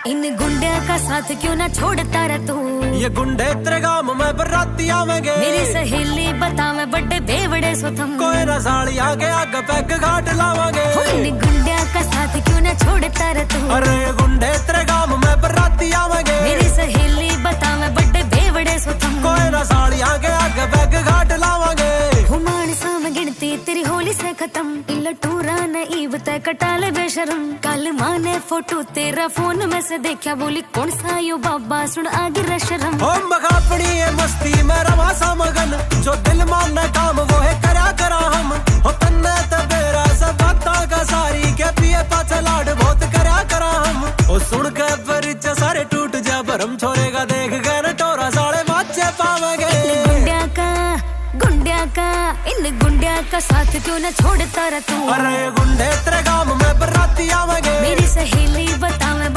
इन गुंडे का साथ क्यों ना छोड़ता रह तू। ये गुंडे तेरे गांव में बराती आवेंगे। मेरी सहेली बता मैं बड़े बेवड़े सोथम। कोई ना साली आगे आगे पैक घाट लावांगे। इन गुंडे का साथ क्यों ना छोड़ता रह तू। अरे ये गुंडे तेरे गांव में बराती आवेंगे। मेरी सहेली बता मैं बड़े बेवड़े सोथम। कोई ना साली आगे आगे पैक घाट लावांगे। हुमाण सा मैं गिनती तेरी होली से खत्म। इला टूरा नईब तय कटाले बेशरम। कल माँ ने फोटो तेरा फोन में से देखा, बोली कौन सा यो बाबा सुन आगे रशरम। हम बखापनी है मस्ती में रवा सा मगन, जो दिल मानना काम वो है करा हम। हो तन्ने तबेरा सब बातां का सारी के पिए पाछे लाड बहुत करा हम। ओ सुन के परिचय सारे टूट जा भरम छोरे का देख गए न टोरा साले माचे पावेंगे। गुंडिया का इन गुंडिया का साथ क्यों न छोड़ता रह तू। अरे गुंडे तेरे गांव में बराती आवेंगे। मेरी सहेली बता मैं